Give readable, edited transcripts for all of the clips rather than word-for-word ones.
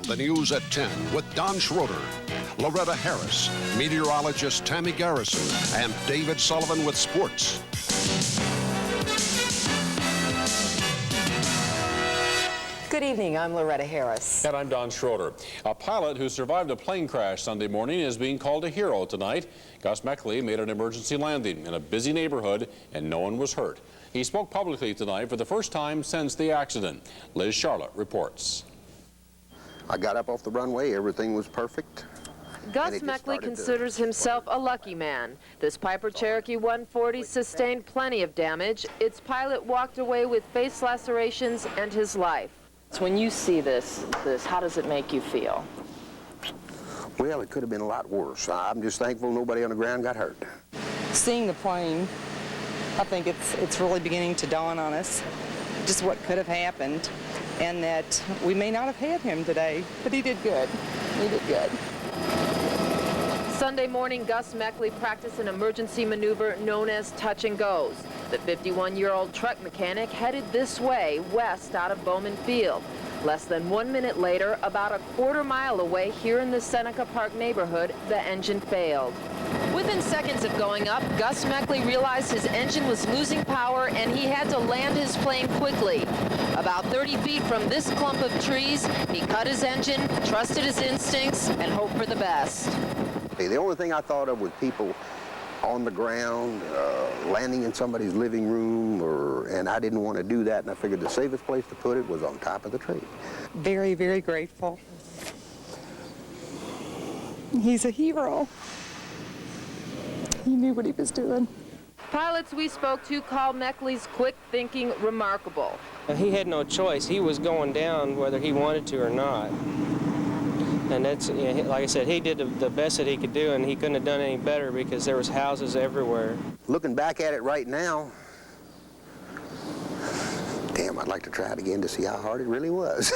The News at 10 with Don Schroeder, Lauretta Harris, meteorologist Tammy Garrison, and David Sullivan with sports. Good evening, I'm Lauretta Harris. And I'm Don Schroeder. A pilot who survived a plane crash Sunday morning is being called a hero tonight. Gus Meckley made an emergency landing in a busy neighborhood and no one was hurt. He spoke publicly tonight for the first time since the accident. Liz Charlotte reports. I got up off the runway, everything was perfect. Gus Meckley considers himself a lucky man. This Piper Cherokee 140 sustained plenty of damage. Its pilot walked away with face lacerations and his life. So when you see this, how does it make you feel? Well, it could have been a lot worse. I'm just thankful nobody on the ground got hurt. Seeing the plane, I think it's really beginning to dawn on us just what could have happened, and that we may not have had him today, but he did good. He did good. Sunday morning, Gus Meckley practiced an emergency maneuver known as touch and goes. The 51-year-old truck mechanic headed this way, west out of Bowman Field. Less than 1 minute later, about a quarter mile away here in the Seneca Park neighborhood, the engine failed. Within seconds of going up, Gus Meckley realized his engine was losing power and he had to land his plane quickly. About 30 feet from this clump of trees, he cut his engine, trusted his instincts, and hoped for the best. The only thing I thought of was people on the ground, landing in somebody's living room, and I didn't want to do that, and I figured the safest place to put it was on top of the tree. Very, very grateful. He's a hero. He knew what he was doing. Pilots we spoke to call Meckley's quick thinking remarkable. He had no choice. He was going down whether he wanted to or not. And that's, like I said, he did the best that he could do, and he couldn't have done any better because there was houses everywhere. Looking back at it right now, damn, I'd like to try it again to see how hard it really was.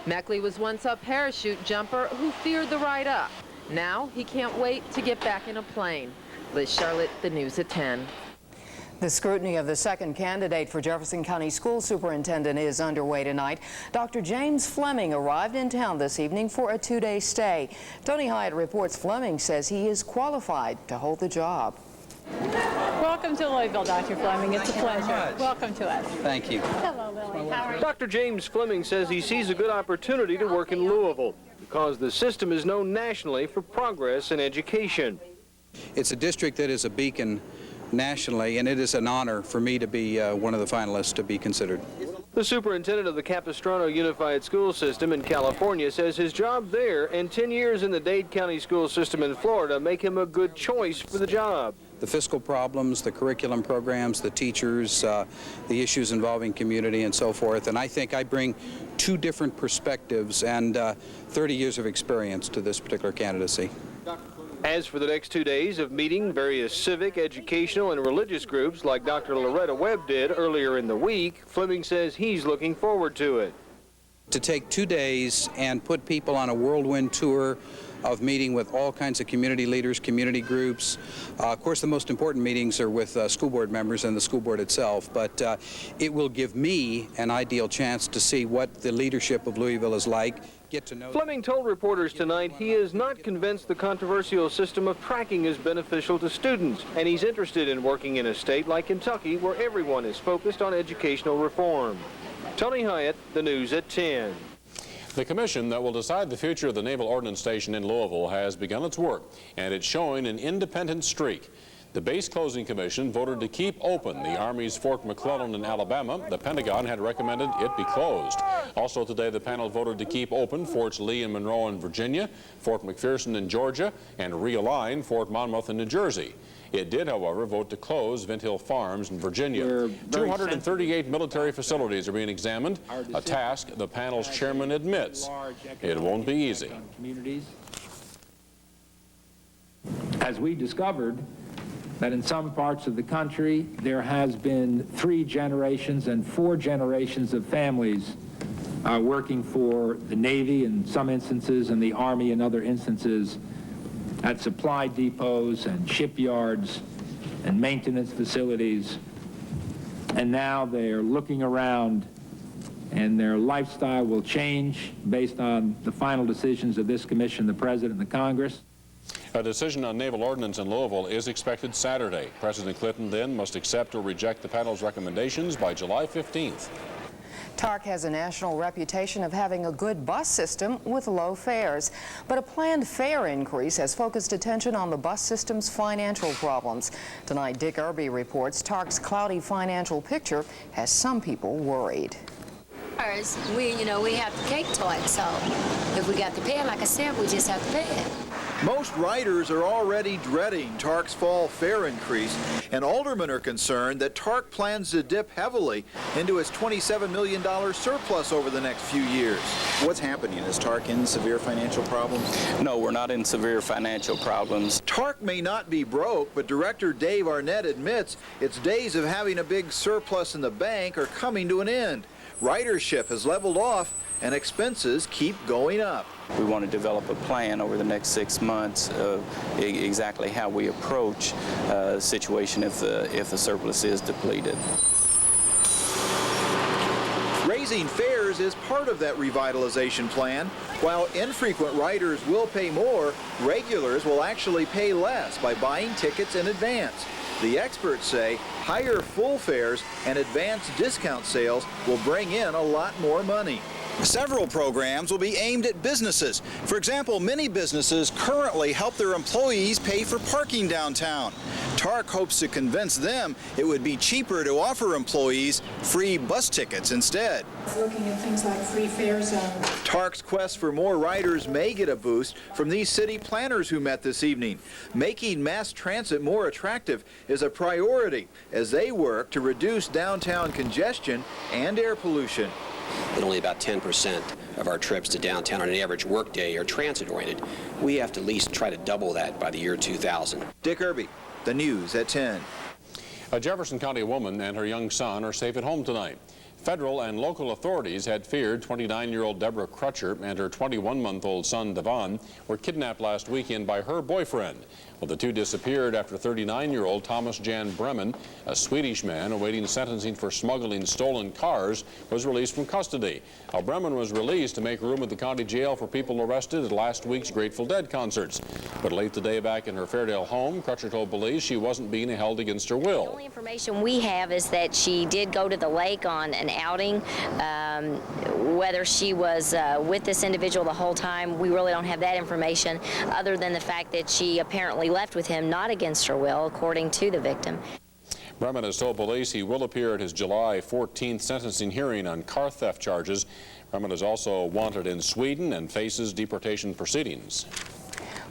Meckley was once a parachute jumper who feared the ride up. Now he can't wait to get back in a plane. Liz Charlotte, The News at 10. The scrutiny of the second candidate for Jefferson County School Superintendent is underway tonight. Dr. James Fleming arrived in town this evening for a two-day stay. Tony Hyatt reports Fleming says he is qualified to hold the job. Welcome to Louisville, Dr. Fleming. It's a pleasure. Welcome to us. Thank you. Hello, Lily. How are you? Dr. James Fleming says he sees a good opportunity to work in Louisville because the system is known nationally for progress in education. It's a district that is a beacon nationally, and it is an honor for me to be one of the finalists to be considered. The superintendent of the Capistrano Unified School System in California says his job there and 10 years in the Dade County school system in Florida make him a good choice for the job. The fiscal problems, the curriculum programs, the teachers, the issues involving community and so forth, and I think I bring two different perspectives and 30 years of experience to this particular candidacy. As for the next 2 days of meeting various civic, educational, and religious groups like Dr. Lauretta Webb did earlier in the week, Fleming says he's looking forward to it. To take 2 days and put people on a whirlwind tour of meeting with all kinds of community leaders, community groups. Of course, the most important meetings are with school board members and the school board itself, but it will give me an ideal chance to see what the leadership of Louisville is like. Get to know. Fleming told reporters tonight he is not convinced the controversial system of tracking is beneficial to students, and he's interested in working in a state like Kentucky where everyone is focused on educational reform. Tony Hyatt, The News at 10. The commission that will decide the future of the Naval Ordnance Station in Louisville has begun its work, and it's showing an independent streak. The base closing commission voted to keep open the Army's Fort McClellan in Alabama. The Pentagon had recommended it be closed. Also today, the panel voted to keep open Forts Lee and Monroe in Virginia, Fort McPherson in Georgia, and realign Fort Monmouth in New Jersey. It did, however, vote to close Vint Hill Farms in Virginia. 238 military facilities are being examined, a task the panel's chairman admits it won't be easy. As we discovered, that in some parts of the country there has been 3 generations and 4 generations of families working for the Navy in some instances and the Army in other instances at supply depots and shipyards and maintenance facilities. And now they are looking around and their lifestyle will change based on the final decisions of this commission, the President, and the Congress. A decision on naval ordnance in Louisville is expected Saturday. President Clinton then must accept or reject the panel's recommendations by July 15th. TARG has a national reputation of having a good bus system with low fares. But a planned fare increase has focused attention on the bus system's financial problems. Tonight, Dick Irby reports TARG's cloudy financial picture has some people worried. We have the cake to it, so if we got to pay it, like I said, we just have to pay it. Most riders are already dreading TARG's fall fare increase, and aldermen are concerned that TARG plans to dip heavily into its $27 million surplus over the next few years. What's happening? Is TARG in severe financial problems? No, we're not in severe financial problems. TARG may not be broke, but Director Dave Arnett admits its days of having a big surplus in the bank are coming to an end. Ridership has leveled off, and expenses keep going up. We want to develop a plan over the next 6 months of exactly how we approach the situation if the surplus is depleted. Raising fares is part of that revitalization plan. While infrequent riders will pay more, regulars will actually pay less by buying tickets in advance. The experts say higher full fares and advanced discount sales will bring in a lot more money. Several programs will be aimed at businesses. For example, many businesses currently help their employees pay for parking downtown. TARG hopes to convince them it would be cheaper to offer employees free bus tickets instead. Looking at things like free fare zones. TARG's quest for more riders may get a boost from these city planners who met this evening. Making mass transit more attractive is a priority as they work to reduce downtown congestion and air pollution. But only about 10% of our trips to downtown on an average workday are transit-oriented. We have to at least try to double that by the year 2000. Dick Irby, the news at 10. A Jefferson County woman and her young son are safe at home tonight. Federal and local authorities had feared 29-year-old Deborah Crutcher and her 21-month-old son Devon were kidnapped last weekend by her boyfriend. Well, the two disappeared after 39-year-old Thomas Jan Bremen, a Swedish man awaiting sentencing for smuggling stolen cars, was released from custody. Now, Bremen was released to make room at the county jail for people arrested at last week's Grateful Dead concerts. But late today, back in her Fairdale home, Crutcher told police she wasn't being held against her will. The only information we have is that she did go to the lake on an outing. Whether she was with this individual the whole time, we really don't have that information, other than the fact that she apparently left with him not against her will, according to the victim. Bremen has told police he will appear at his July 14th sentencing hearing on car theft charges. Bremen is also wanted in Sweden and faces deportation proceedings.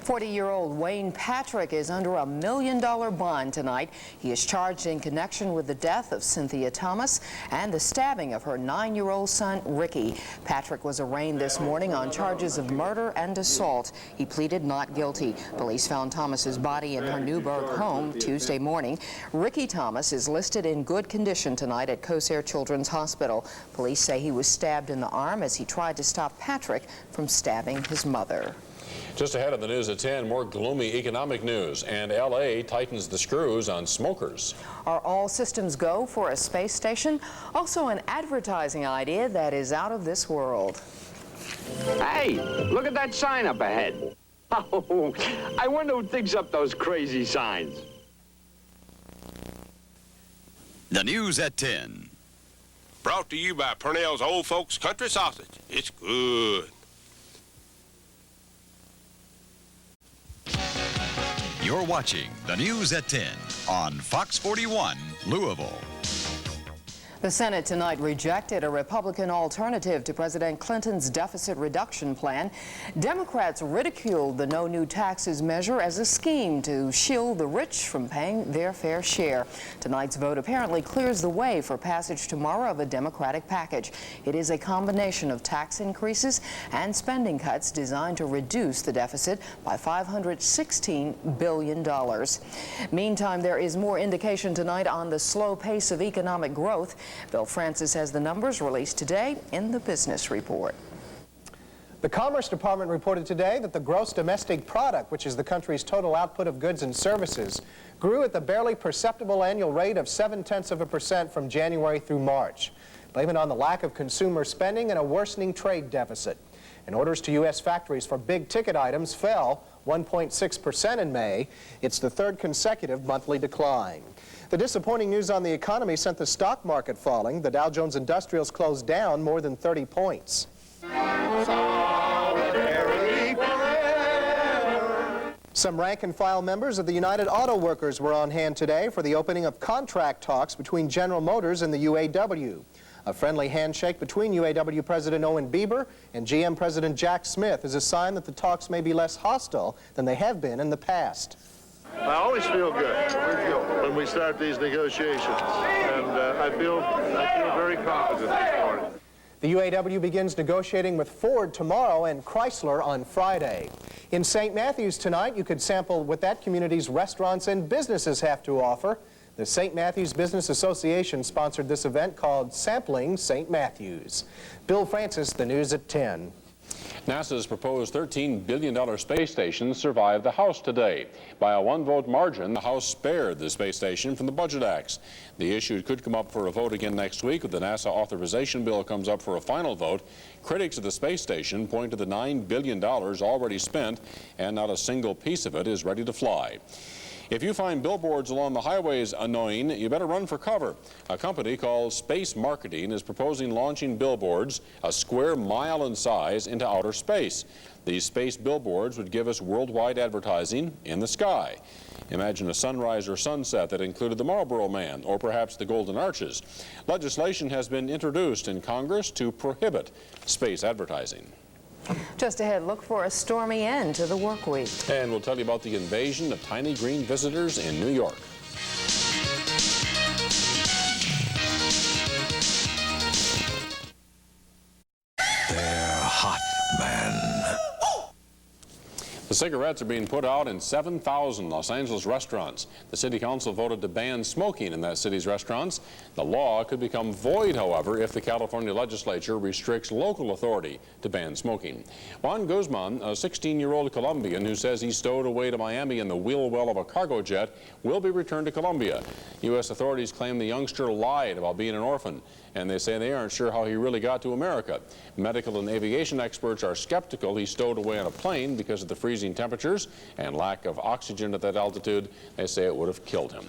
40-year-old Wayne Patrick is under $1 million bond tonight. He is charged in connection with the death of Cynthia Thomas and the stabbing of her 9-year-old son, Ricky. Patrick was arraigned this morning on charges of murder and assault. He pleaded not guilty. Police found Thomas's body in her Newburgh home Tuesday morning. Ricky Thomas is listed in good condition tonight at Corsair Children's Hospital. Police say he was stabbed in the arm as he tried to stop Patrick from stabbing his mother. Just ahead of the news at 10, more gloomy economic news, and L.A. tightens the screws on smokers. Are all systems go for a space station? Also an advertising idea that is out of this world. Hey, look at that sign up ahead. Oh, I wonder who thinks up those crazy signs. The news at 10. Brought to you by Purnell's Old Folks Country Sausage. It's good. You're watching the news at 10 on Fox 41, Louisville. The Senate tonight rejected a Republican alternative to President Clinton's deficit reduction plan. Democrats ridiculed the no new taxes measure as a scheme to shield the rich from paying their fair share. Tonight's vote apparently clears the way for passage tomorrow of a Democratic package. It is a combination of tax increases and spending cuts designed to reduce the deficit by $516 billion. Meantime, there is more indication tonight on the slow pace of economic growth. Bill Francis has the numbers released today in the Business Report. The Commerce Department reported today that the gross domestic product, which is the country's total output of goods and services, grew at the barely perceptible annual rate of 0.7% from January through March. blame it on the lack of consumer spending and a worsening trade deficit. And orders to U.S. factories for big-ticket items fell 1.6% in May. It's the third consecutive monthly decline. The disappointing news on the economy sent the stock market falling. The Dow Jones Industrials closed down more than 30 points. Some rank-and-file members of the United Auto Workers were on hand today for the opening of contract talks between General Motors and the UAW. A friendly handshake between UAW President Owen Bieber and GM President Jack Smith is a sign that the talks may be less hostile than they have been in the past. I always feel good when we start these negotiations, and I feel very confident this morning. The UAW begins negotiating with Ford tomorrow and Chrysler on Friday. In St. Matthews tonight, you could sample what that community's restaurants and businesses have to offer. The St. Matthews Business Association sponsored this event called Sampling St. Matthews. Bill Francis, the news at 10. NASA's proposed $13 billion space station survived the House today. By a one-vote margin, the House spared the space station from the budget acts. The issue could come up for a vote again next week if the NASA authorization bill comes up for a final vote. Critics of the space station point to the $9 billion already spent, and not a single piece of it is ready to fly. If you find billboards along the highways annoying, you better run for cover. A company called Space Marketing is proposing launching billboards a square mile in size into outer space. These space billboards would give us worldwide advertising in the sky. Imagine a sunrise or sunset that included the Marlboro Man or perhaps the Golden Arches. Legislation has been introduced in Congress to prohibit space advertising. Just ahead, look for a stormy end to the work week. And we'll tell you about the invasion of tiny green visitors in New York. They're hot, man. The cigarettes are being put out in 7,000 Los Angeles restaurants. The city council voted to ban smoking in that city's restaurants. The law could become void, however, if the California legislature restricts local authority to ban smoking. Juan Guzman, a 16-year-old Colombian who says he stowed away to Miami in the wheel well of a cargo jet, will be returned to Colombia. U.S. authorities claim the youngster lied about being an orphan, and they say they aren't sure how he really got to America. Medical and aviation experts are skeptical he stowed away on a plane because of the freezing temperatures and lack of oxygen at that altitude. They say it would have killed him.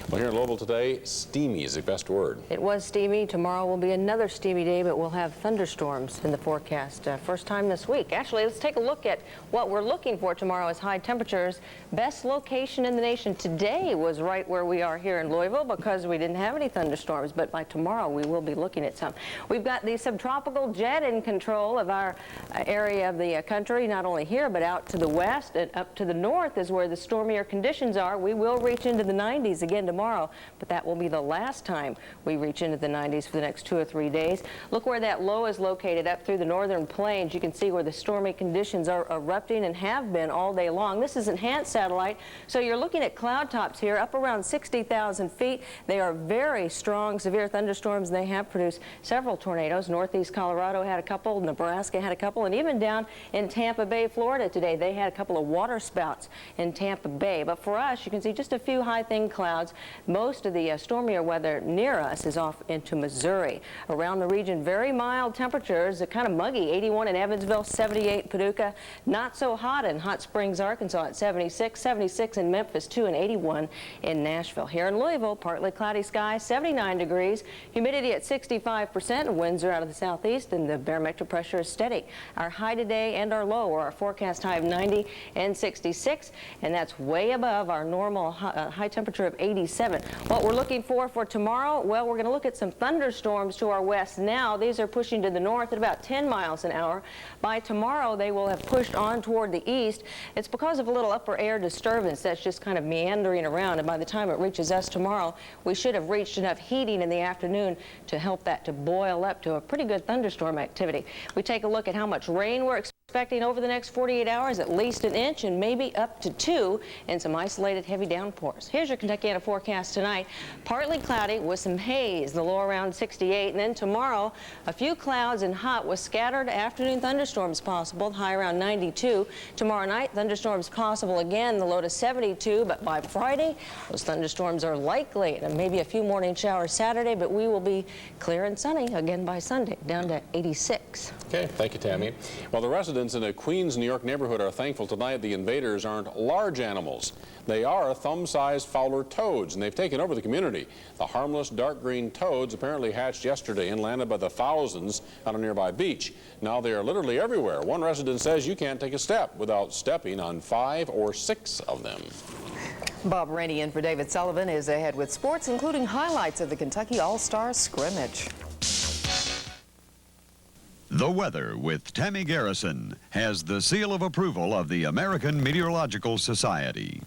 Well, here in Louisville today, steamy is the best word. It was steamy. Tomorrow will be another steamy day, but we'll have thunderstorms in the forecast. First time this week. Actually, let's take a look at what we're looking for tomorrow as high temperatures. Best location in the nation today was right where we are here in Louisville because we didn't have any thunderstorms, but by tomorrow we will be looking at some. We've got the subtropical jet in control of our area of the country, not only here but out to the west and up to the north is where the stormier conditions are. We will reach into the 90s again tomorrow, but that will be the last time we reach into the 90s for the next 2 or 3 days. Look where that low is located up through the northern plains. You can see where the stormy conditions are erupting and have been all day long. This is enhanced satellite, so you're looking at cloud tops here up around 60,000 feet. They are very strong, severe thunderstorms, and they have produced several tornadoes. Northeast Colorado had a couple, Nebraska had a couple, and even down in Tampa Bay, Florida today, they had a couple of water spouts in Tampa Bay. But for us, you can see just a few high thin clouds. Most of the stormier weather near us is off into Missouri. Around the region, very mild temperatures, kind of muggy, 81 in Evansville, 78 Paducah, not so hot in Hot Springs, Arkansas at 76, 76 in Memphis, 2 and 81 in Nashville. Here in Louisville, partly cloudy skies, 79 degrees, humidity at 65%, winds are out of the southeast, and the barometric pressure is steady. Our high today and our low are our forecast high of 90 and 66, and that's way above our normal high temperature of 87. What we're looking for tomorrow, well, we're going to look at some thunderstorms to our west now. These are pushing to the north at about 10 miles an hour. By tomorrow, they will have pushed on toward the east. It's because of a little upper air disturbance that's just kind of meandering around, and by the time it reaches us tomorrow, we should have reached enough heating in the afternoon to help that to boil up to a pretty good thunderstorm activity. We take a look at how much rain we're expecting Expecting over the next 48 hours at least an inch and maybe up to 2 and some isolated heavy downpours. Here's your Kentuckiana forecast tonight. Partly cloudy with some haze, the low around 68. And then tomorrow, a few clouds and hot with scattered afternoon thunderstorms possible, high around 92. Tomorrow night, thunderstorms possible again, the low to 72. But by Friday, those thunderstorms are likely. And maybe a few morning showers Saturday, but we will be clear and sunny again by Sunday, down to 86. Okay, thank you, Tammy. Well, the residents in a Queens, New York neighborhood are thankful tonight the invaders aren't large animals. They are thumb-sized Fowler toads, and they've taken over the community. The harmless dark green toads apparently hatched yesterday and landed by the thousands on a nearby beach. Now they are literally everywhere. One resident says you can't take a step without stepping on 5 or 6 of them. Bob Rainey in for David Sullivan is ahead with sports, including highlights of the Kentucky All-Star scrimmage. The weather with Tammy Garrison has the seal of approval of the American Meteorological Society.